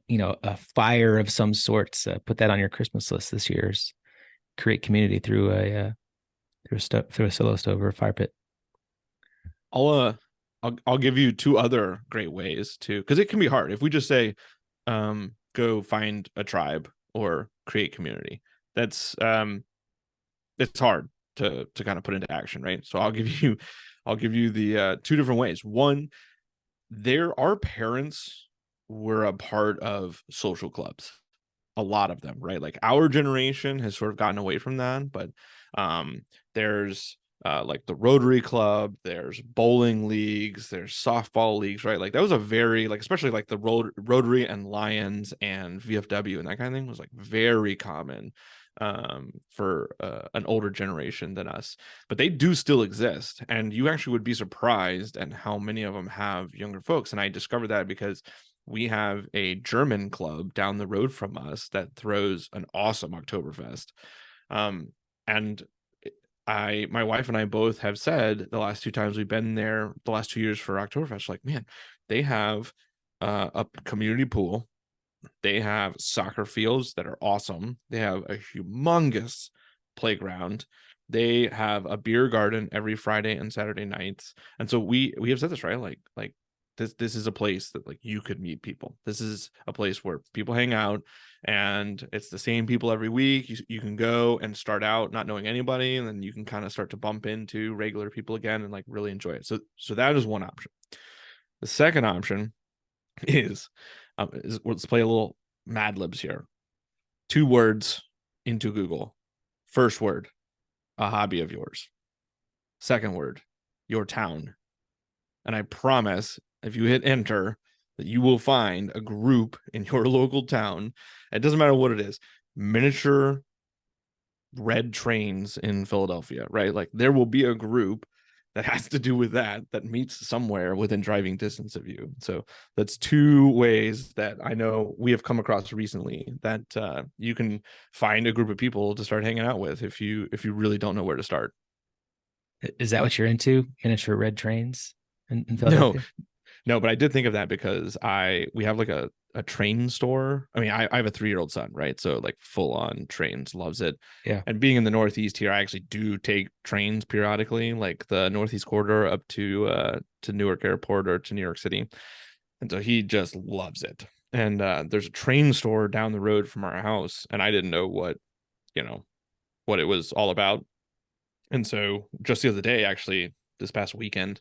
a fire of some sorts, put that on your Christmas list this year's. Create community through a solo stove or a fire pit.
I'll give you two other great ways to, because it can be hard if we just say go find a tribe or create community. That's it's hard to kind of put into action, right? So I'll give you the two different ways. One, our parents were a part of social clubs, a lot of them, right? Like our generation has sort of gotten away from that, but there's like the Rotary Club, there's bowling leagues, there's softball leagues, right? Like that was a very, like, especially like the Rotary and Lions and VFW and that kind of thing was like very common for an older generation than us, but they do still exist, and you actually would be surprised at how many of them have younger folks. And I discovered that because we have a German club down the road from us that throws an awesome Oktoberfest. And my wife and I both have said the last 2 times we've been there, the last 2 years for Oktoberfest, like, man, they have a community pool. They have soccer fields that are awesome. They have a humongous playground. They have a beer garden every Friday and Saturday nights. And so we have said this, right? Like this is a place that like you could meet people. This is a place where people hang out, and it's the same people every week. You can go and start out not knowing anybody, and then you can kind of start to bump into regular people again and like really enjoy it. So that is one option. The second option is let's play a little Mad Libs here. 2 words into Google. First word, a hobby of yours. Second word, your town. And I promise if you hit enter that you will find a group in your local town. It doesn't matter what it is. Miniature red trains in Philadelphia, right? Like there will be a group that has to do with that meets somewhere within driving distance of you. So that's 2 ways that I know we have come across recently that you can find a group of people to start hanging out with if you really don't know where to start.
Is that what you're into? Miniature red trains in
No,
Philadelphia?
no, but I did think of that because we have like a train store. I mean, I have a 3-year-old son, right? So like full on trains, loves it.
Yeah.
And being in the Northeast here, I actually do take trains periodically, like the Northeast corridor up to Newark Airport or to New York City. And so he just loves it. And there's a train store down the road from our house, and I didn't know what it was all about. And so just the other day, actually, this past weekend,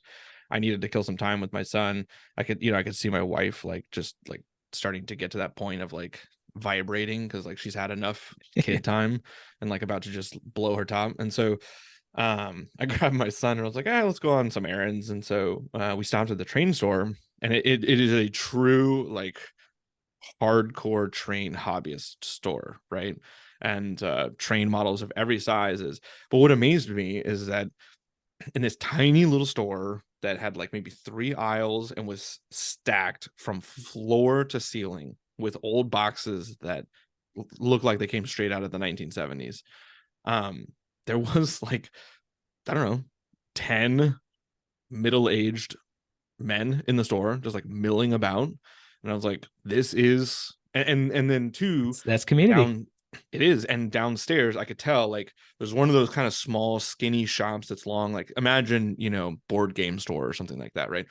I needed to kill some time with my son. I could see my wife like just like starting to get to that point of like vibrating because like she's had enough kid time and like about to just blow her top. And so I grabbed my son and I was like, let's go on some errands. And so we stopped at the train store, and it is a true like hardcore train hobbyist store, right? And train models of every size is. But what amazed me is that in this tiny little store that had like maybe 3 aisles and was stacked from floor to ceiling with old boxes that looked like they came straight out of the 1970s. There was like, I don't know, 10 middle-aged men in the store just like milling about. And I was like, this is, and then 2
That's community.
down, it is. And downstairs I could tell like there's one of those kind of small skinny shops that's long, like imagine board game store or something like that, right?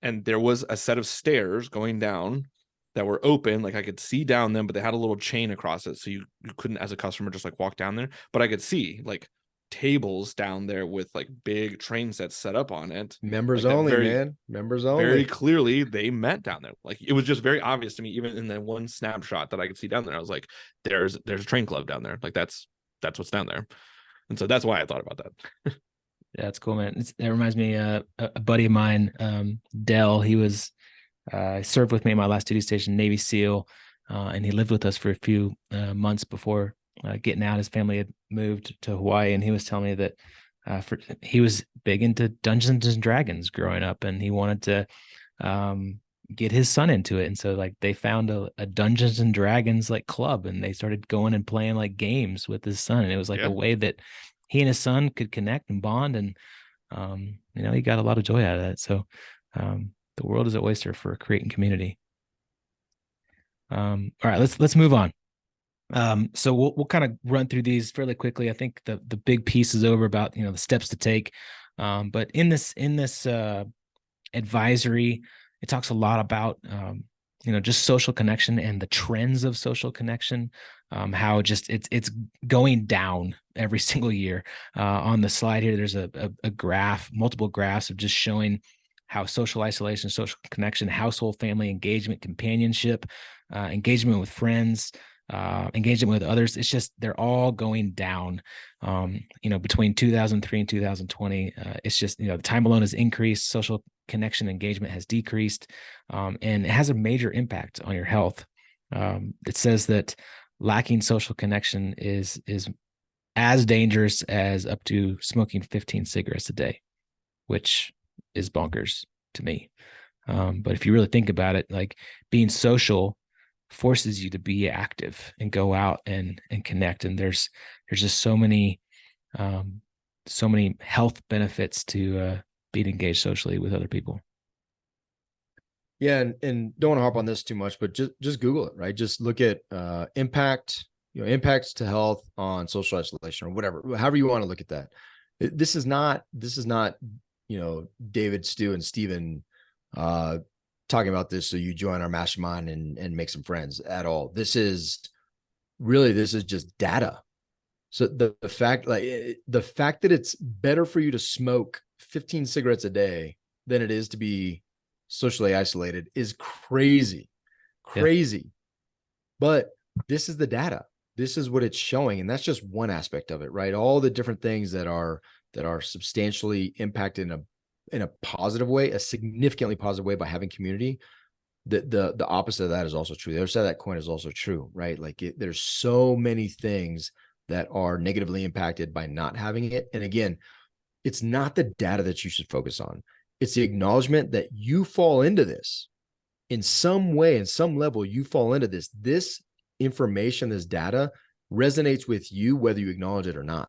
And there was a set of stairs going down that were open, like I could see down them, but they had a little chain across it, so you couldn't as a customer just like walk down there, but I could see like tables down there with like big train sets set up on it.
Members
like
only,
very,
man. Members
very
only.
clearly they met down there. Like it was just very obvious to me, even in that one snapshot that I could see down there. I was like, there's a train club down there. Like that's what's down there. And so that's why I thought about that.
Yeah, that's cool, man. That reminds me, a buddy of mine, Dell. He was served with me in my last duty station, Navy SEAL, and he lived with us for a few months before getting out. His family had moved to Hawaii, and he was telling me that he was big into Dungeons and Dragons growing up, and he wanted to get his son into it. And so like they found a Dungeons and Dragons like club, and they started going and playing like games with his son, and it was like a way that he and his son could connect and bond, and he got a lot of joy out of that. So the world is an oyster for creating community. All right, let's move on. So we'll kind of run through these fairly quickly. I think the big piece is over about the steps to take. But in this advisory, it talks a lot about just social connection and the trends of social connection. How just it's going down every single year. On the slide here, there's a graph, multiple graphs of just showing how social isolation, social connection, household, family engagement, companionship, engagement with friends, engagement with others. It's just they're all going down. Between 2003 and 2020, it's just the time alone has increased, social connection engagement has decreased, and it has a major impact on your health. It says that lacking social connection is as dangerous as up to smoking 15 cigarettes a day, which is bonkers to me. But if you really think about it, like being social forces you to be active and go out and connect. And there's just so many so many health benefits to being engaged socially with other people.
Yeah, and don't want to harp on this too much, but just Google it, right? Just look at impact, impacts to health on social isolation or whatever, however you want to look at that. This is not, David, Stu, and Steven talking about this so you join our mastermind and make some friends at all. This is just data. So the fact that it's better for you to smoke 15 cigarettes a day than it is to be socially isolated is crazy.
Yeah.
But this is the data. This is what it's showing, and that's just one aspect of it, right? All the different things that are substantially impacted in a positive way, a significantly positive way by having community. The opposite of that is also true. The other side of that coin is also true, right? Like there's so many things that are negatively impacted by not having it. And again, it's not the data that you should focus on. It's the acknowledgement that you fall into this in some way, in some level, you fall into this. This information, this data resonates with you, whether you acknowledge it or not.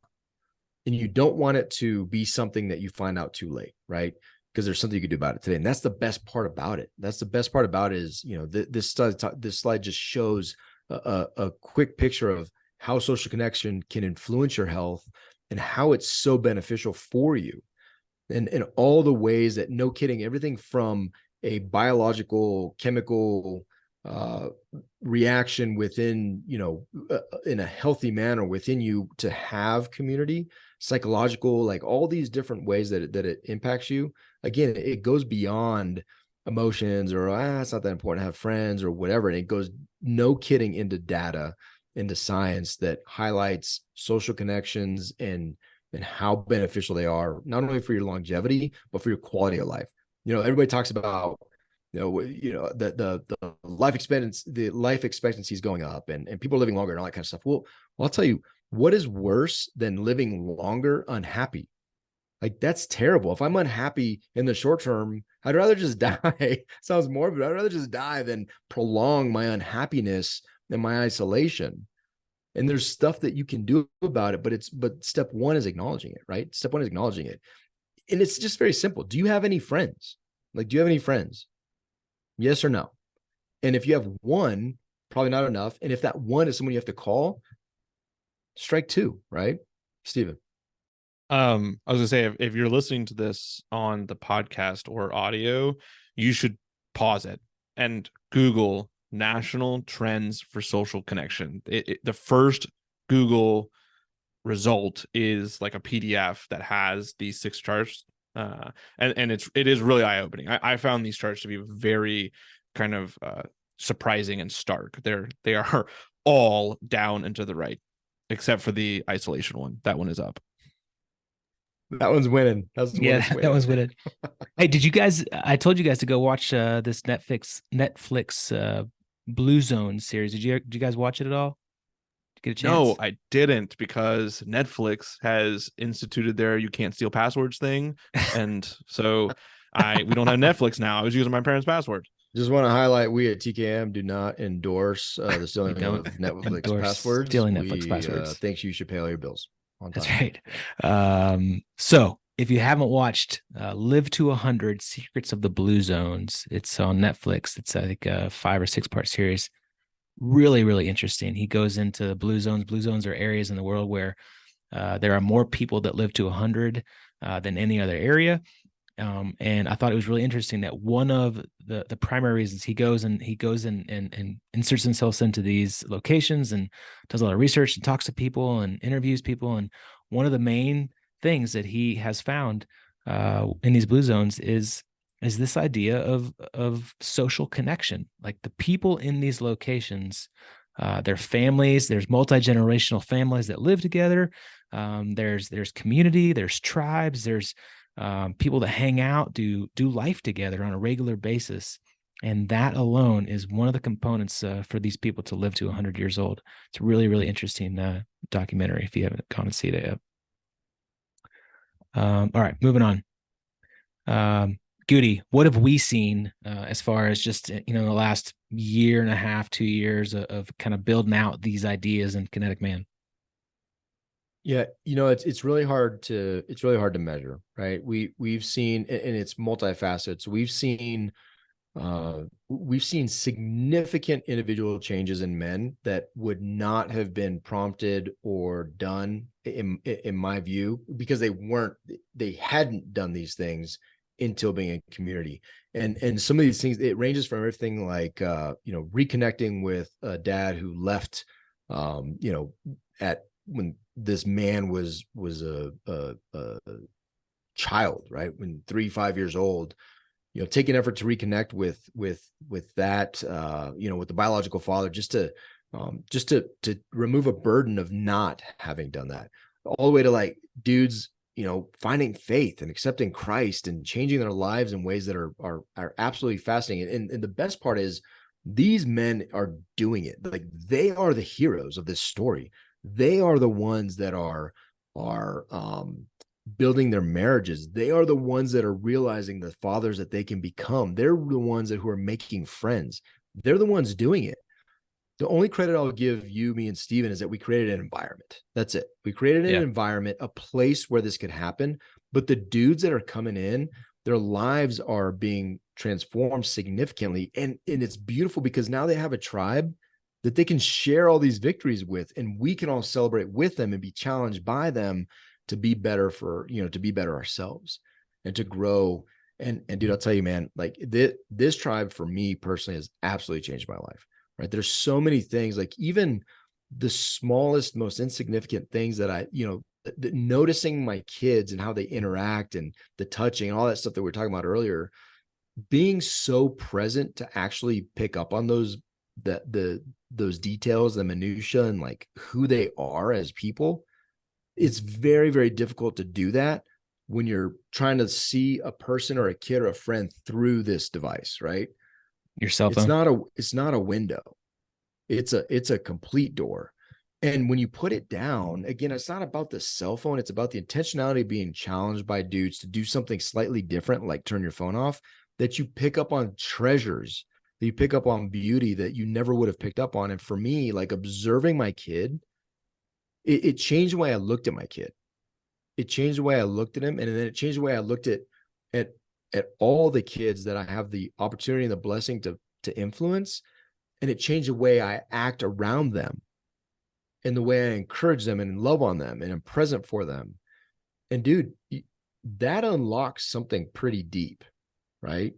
And you don't want it to be something that you find out too late, right? Because there's something you could do about it today. And that's the best part about it. That's the best part about it is, this slide just shows a quick picture of how social connection can influence your health and how it's so beneficial for you. And in all the ways that, no kidding, everything from a biological, chemical reaction within, in a healthy manner within you to have community, psychological, like all these different ways that it impacts you. Again, it goes beyond emotions or it's not that important to have friends or whatever. And it goes, no kidding, into data, into science that highlights social connections and how beneficial they are, not only for your longevity, but for your quality of life. Everybody talks about, the life expectancy is going up and people are living longer and all that kind of stuff. Well, I'll tell you, what is worse than living longer unhappy? Like, that's terrible. If I'm unhappy in the short term, I'd rather just die. Sounds morbid. I'd rather just die than prolong my unhappiness and my isolation. And there's stuff that you can do about it, but step one is acknowledging it, right? Step one is acknowledging it. And it's just very simple. Do you have any friends? Like, do you have any friends? Yes or no? And if you have one, probably not enough. And if that one is someone you have to call, strike two, right? Steven.
I was gonna say, if you're listening to this on the podcast or audio, you should pause it and Google national trends for social connection. The first Google result is like a PDF that has these 6 charts, and it is really eye-opening. I found these charts to be very kind of surprising and stark. They are all down and to the right, except for the isolation one. That one is up.
That one's winning. That
one's winning. Hey, did you guys? I told you guys to go watch this Netflix Blue Zone series. Did you guys watch it at all? Did you get a chance?
No, I didn't, because Netflix has instituted their "you can't steal passwords" thing, and so we don't have Netflix now. I was using my parents' password.
Just want to highlight, we at TKM do not endorse the stealing of Netflix passwords.
Stealing Netflix passwords.
Thinks you should pay all your bills on time.
That's right. So if you haven't watched Live to 100 Secrets of the Blue Zones, it's on Netflix. It's, I think, a 5 or 6 part series. Really, really interesting. He goes into blue zones. Blue zones are areas in the world where there are more people that live to 100 than any other area. And I thought it was really interesting that one of the primary reasons he goes and inserts himself into these locations and does a lot of research and talks to people and interviews people. And one of the main things that he has found in these blue zones is this idea of social connection. Like, the people in these locations, their families, there's multi-generational families that live together. There's community, there's tribes, there's people that hang out, do life together on a regular basis. And that alone is one of the components for these people to live to 100 years old. It's a really, really interesting documentary if you haven't gone and seen it yet. All right, moving on. Goody, what have we seen as far as just, the last year and a half, 2 years of kind of building out these ideas in Kinetic Man?
Yeah, it's really hard to measure, right? We've seen, and it's multifaceted. So we've seen significant individual changes in men that would not have been prompted or done in my view, because they hadn't done these things until being in community. And some of these things, it ranges from everything like reconnecting with a dad who left at when this man was a child, right? When 3-5 years old, take an effort to reconnect with that, with the biological father, just to remove a burden of not having done that, all the way to like dudes, finding faith and accepting Christ and changing their lives in ways that are absolutely fascinating. And the best part is these men are doing it. Like, they are the heroes of this story. They are the ones that are building their marriages. They are the ones that are realizing the fathers that they can become. They're the ones who are making friends. They're the ones doing it. The only credit I'll give you, me, and Steven is that we created an environment. That's it. We created an environment, a place where this could happen. But the dudes that are coming in, their lives are being transformed significantly. And it's beautiful because now they have a tribe that they can share all these victories with, and we can all celebrate with them and be challenged by them to be better to be better ourselves and to grow. And dude, I'll tell you, man, like this tribe for me personally has absolutely changed my life. Right. There's so many things, like even the smallest, most insignificant things that noticing my kids and how they interact and the touching and all that stuff that we were talking about earlier, being so present to actually pick up on those details, the minutia, and like who they are as people. It's very, very difficult to do that when you're trying to see a person or a kid or a friend through this device, right?
Your cell
It's
phone.
not a window. It's a complete door. And when you put it down, again, it's not about the cell phone. It's about the intentionality of being challenged by dudes to do something slightly different, like turn your phone off, that you pick up on treasures, that you pick up on beauty that you never would have picked up on. And for me, like observing my kid, it changed the way I looked at my kid. It changed the way I looked at him. And then it changed the way I looked at all the kids that I have the opportunity and the blessing to influence. And it changed the way I act around them and the way I encourage them and love on them and I'm present for them. And dude, that unlocks something pretty deep, right?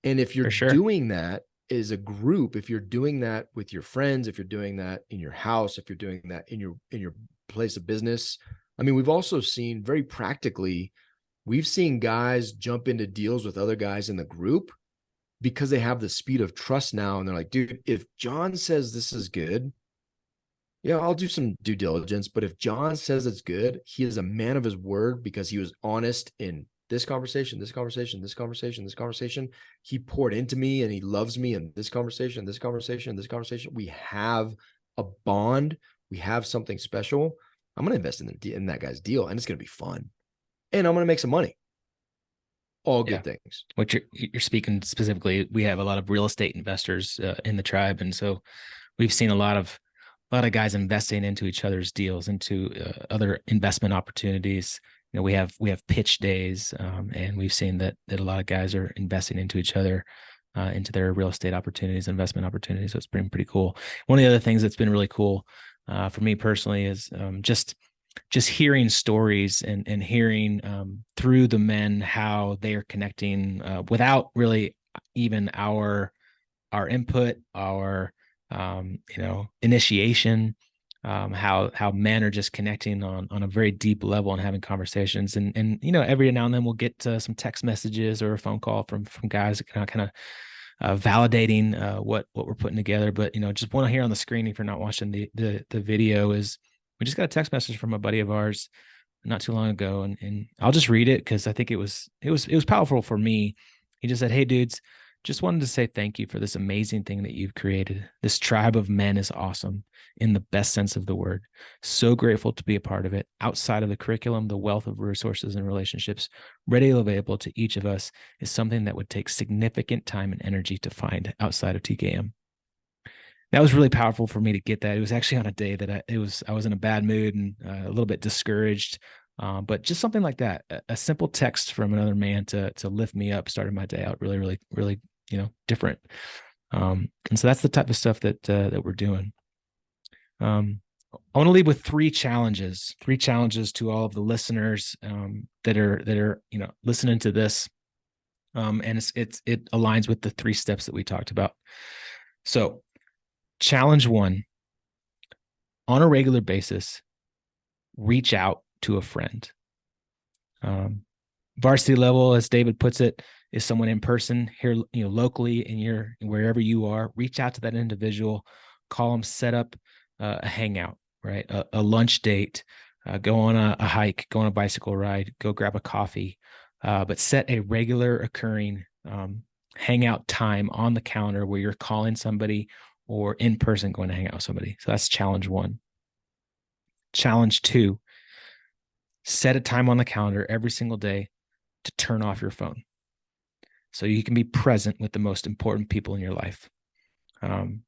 And if you're
For sure.
doing that as a group, if you're doing that with your friends, if you're doing that in your house, if you're doing that in your place of business, I mean, we've also seen very practically, we've seen guys jump into deals with other guys in the group because they have the speed of trust now. And they're like, dude, if John says this is good, yeah, I'll do some due diligence. But if John says it's good, he is a man of his word because he was honest in this conversation, this conversation, this conversation, this conversation. He poured into me and he loves me in this conversation, this conversation, this conversation. We have a bond. We have something special. I'm going to invest in that guy's deal, and it's going to be fun. And I'm going to make some money. All good things.
What you're speaking specifically, we have a lot of real estate investors in the tribe, and so we've seen a lot of guys investing into each other's deals, into other investment opportunities. We have pitch days, and we've seen that a lot of guys are investing into each other, into their real estate opportunities, investment opportunities. So it's been pretty cool. One of the other things that's been really cool for me personally is just hearing stories and hearing through the men how they are connecting without really even our input, our initiation, how men are just connecting on a very deep level and having conversations. And every now and then we'll get some text messages or a phone call from guys that kind of validating what we're putting together. But just want to hear on the screen, if you're not watching the video, is we just got a text message from a buddy of ours not too long ago, and I'll just read it because I think it was powerful for me. He just said, "Hey dudes, just wanted to say thank you for this amazing thing that you've created. This tribe of men is awesome in the best sense of the word. So grateful to be a part of it. Outside of the curriculum, the wealth of resources and relationships readily available to each of us is something that would take significant time and energy to find outside of TKM." that was really powerful for me to get that. It was actually on a day that I was in a bad mood and a little bit discouraged. But just something like that, a simple text from another man to lift me up, started my day out really, really, really, different. And so that's the type of stuff that we're doing. I want to leave with three challenges to all of the listeners that are listening to this. And it aligns with the 3 steps that we talked about. So, challenge 1, on a regular basis, reach out to a friend. Varsity level, as David puts it, is someone in person here, locally in wherever you are. Reach out to that individual, call them, set up a hangout, right? A lunch date, go on a hike, go on a bicycle ride, go grab a coffee, but set a regular occurring hangout time on the calendar where you're calling somebody or in person going to hang out with somebody. So that's challenge 1. Challenge 2, set a time on the calendar every single day to turn off your phone so you can be present with the most important people in your life.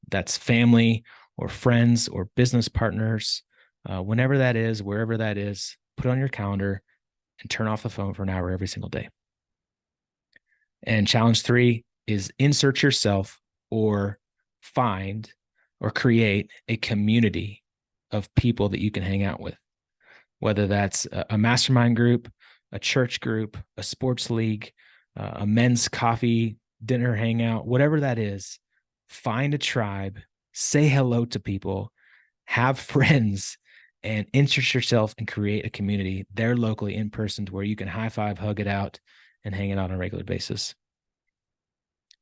That's family or friends or business partners, whenever that is, wherever that is, put it on your calendar and turn off the phone for an hour every single day. And challenge 3 is insert yourself or find or create a community of people that you can hang out with, whether that's a mastermind group, a church group, a sports league, a men's coffee dinner hangout, whatever that is. Find a tribe, say hello to people, have friends, and insert yourself and create a community there locally in person to where you can high five, hug it out, and hang it out on a regular basis.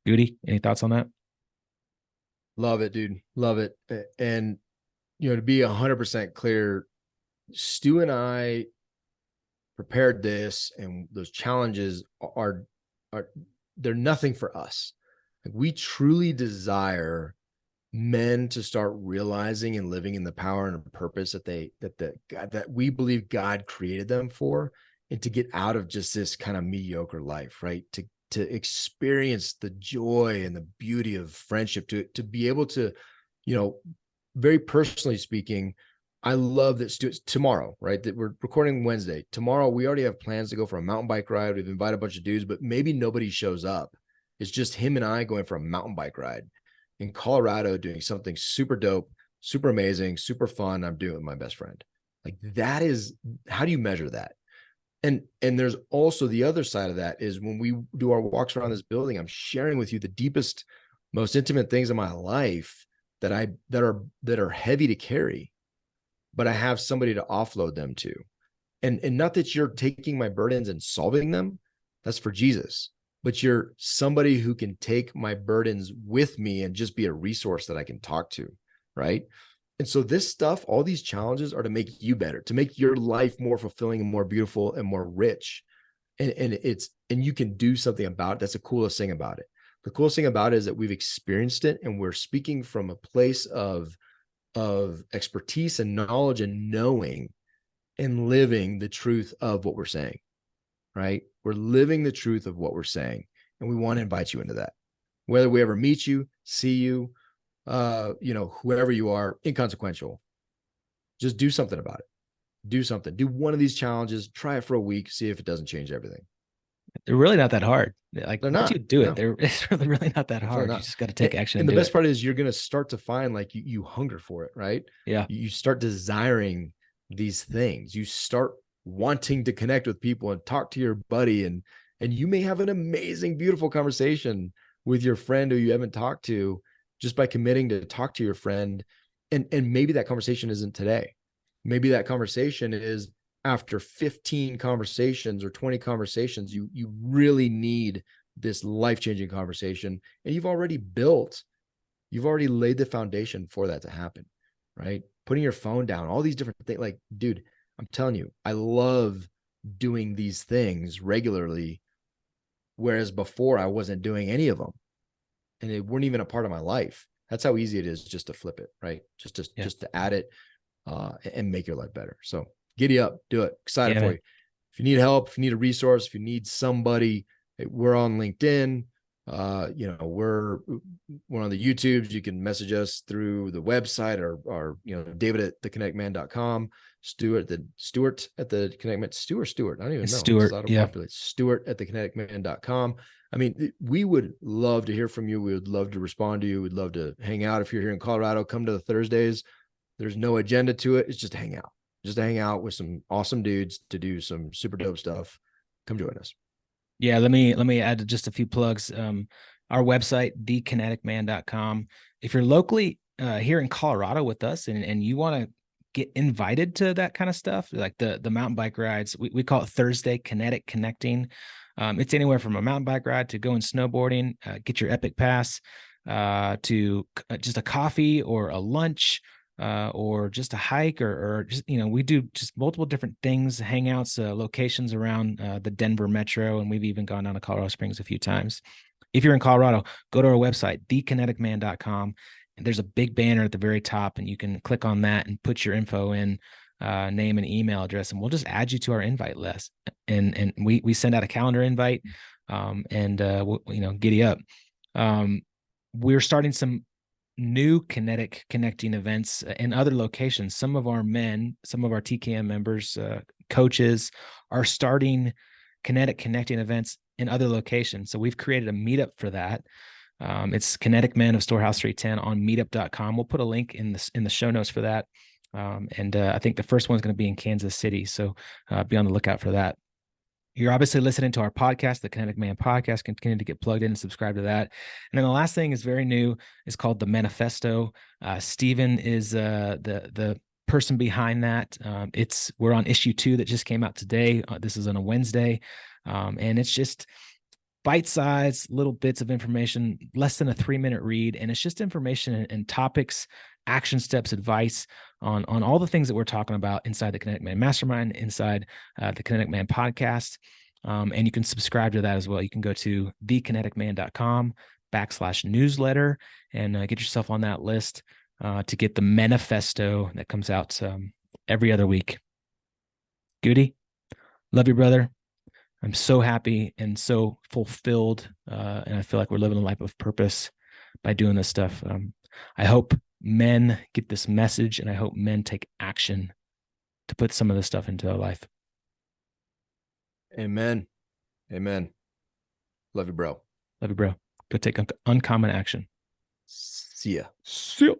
Goody, any thoughts on that?
Love it, dude. Love it. And, to be 100% clear, Stu and I prepared this, and those challenges are they're nothing for us. Like, we truly desire men to start realizing and living in the power and purpose that we believe God created them for, and to get out of just this kind of mediocre life, right? To experience the joy and the beauty of friendship, to be able to, very personally speaking, I love that tomorrow, right? That we're recording Wednesday. Tomorrow, we already have plans to go for a mountain bike ride. We've invited a bunch of dudes, but maybe nobody shows up. It's just him and I going for a mountain bike ride in Colorado, doing something super dope, super amazing, super fun. I'm doing with my best friend. Like, that is, how do you measure that? And there's also the other side of that is when we do our walks around this building, I'm sharing with you the deepest, most intimate things in my life that are heavy to carry, but I have somebody to offload them to. And not that you're taking my burdens and solving them, that's for Jesus, but you're somebody who can take my burdens with me and just be a resource that I can talk to, right? And so this stuff, all these challenges are to make you better, to make your life more fulfilling and more beautiful and more rich. And you can do something about it. That's the coolest thing about it. The coolest thing about it is that we've experienced it, and we're speaking from a place of expertise and knowledge and knowing and living the truth of what we're saying, right? We're living the truth of what we're saying, and we want to invite you into that. Whether we ever meet you, see you, whoever you are, inconsequential, just do something about it. Do something. Do one of these challenges, try it for a week, see if it doesn't change everything.
They're really not that hard. Like,
They're
once
not.
you do it,
No.
it's really not that hard.
Not.
You just got to take action.
And
do
the best
it.
part is you're going to start to find, like, you hunger for it, right?
Yeah.
You start desiring these things. You start wanting to connect with people and talk to your buddy, and you may have an amazing, beautiful conversation with your friend who you haven't talked to, just by committing to talk to your friend. And maybe that conversation isn't today. Maybe that conversation is after 15 conversations or 20 conversations. You really need this life-changing conversation, and you've already laid the foundation for that to happen, right? Putting your phone down, all these different things. Like, dude, I'm telling you, I love doing these things regularly, whereas before I wasn't doing any of them, and they weren't even a part of my life. That's how easy it is just to flip it, right? Just to add it and make your life better. So giddy up, do it. Excited for you. If you need help, if you need a resource, if you need somebody, we're on LinkedIn. We're on the YouTubes. You can message us through the website or David at thekineticman.com, Stuart at the Kinetic Man, Stuart. I don't even
It's
know.
Stuart.
It's
Yeah.
Stuart at thekineticman.com. I mean, we would love to hear from you. We would love to respond to you. We'd love to hang out. If you're here in Colorado, come to the Thursdays. There's no agenda to it. It's just to hang out. Just to hang out with some awesome dudes to do some super dope stuff. Come join us.
Yeah, let me add just a few plugs. Our website, thekineticman.com. If you're locally here in Colorado with us and you want to get invited to that kind of stuff, like the mountain bike rides, we call it Thursday Kinetic Connecting. It's anywhere from a mountain bike ride to going snowboarding, get your Epic Pass, to just a coffee or a lunch, or just a hike, or just, we do just multiple different things, hangouts, locations around the Denver metro. And we've even gone down to Colorado Springs a few times. If you're in Colorado, go to our website, thekineticman.com. And there's a big banner at the very top, and you can click on that and put your info in, name and email address, and we'll just add you to our invite list. And we send out a calendar invite, giddy up. We're starting some new kinetic connecting events in other locations. Some of our TKM members, coaches, are starting kinetic connecting events in other locations. So we've created a meetup for that. It's Kinetic Man of Storehouse 310 on meetup.com. We'll put a link in the show notes for that. I think the first one's going to be in Kansas City. So be on the lookout for that. You're obviously listening to our podcast, the Kinetic Man podcast. Continue to get plugged in and subscribe to that. And then the last thing is very new. It's called the Manifesto. Steven is the person behind that. We're on issue 2 that just came out today. This is on a Wednesday, and it's just bite-sized little bits of information, less than a 3-minute read, and it's just information and topics, action steps, advice on all the things that we're talking about inside the Kinetic Man Mastermind, inside the Kinetic Man podcast. And you can subscribe to that as well. You can go to thekineticman.com/newsletter and get yourself on that list to get the manifesto that comes out every other week. Goody. Love you, brother. I'm so happy and so fulfilled. And I feel like we're living a life of purpose by doing this stuff. I hope men get this message, and I hope men take action to put some of this stuff into their life.
Amen. Amen. Love you, bro.
Love you, bro. Go take uncommon action.
See ya.
See ya.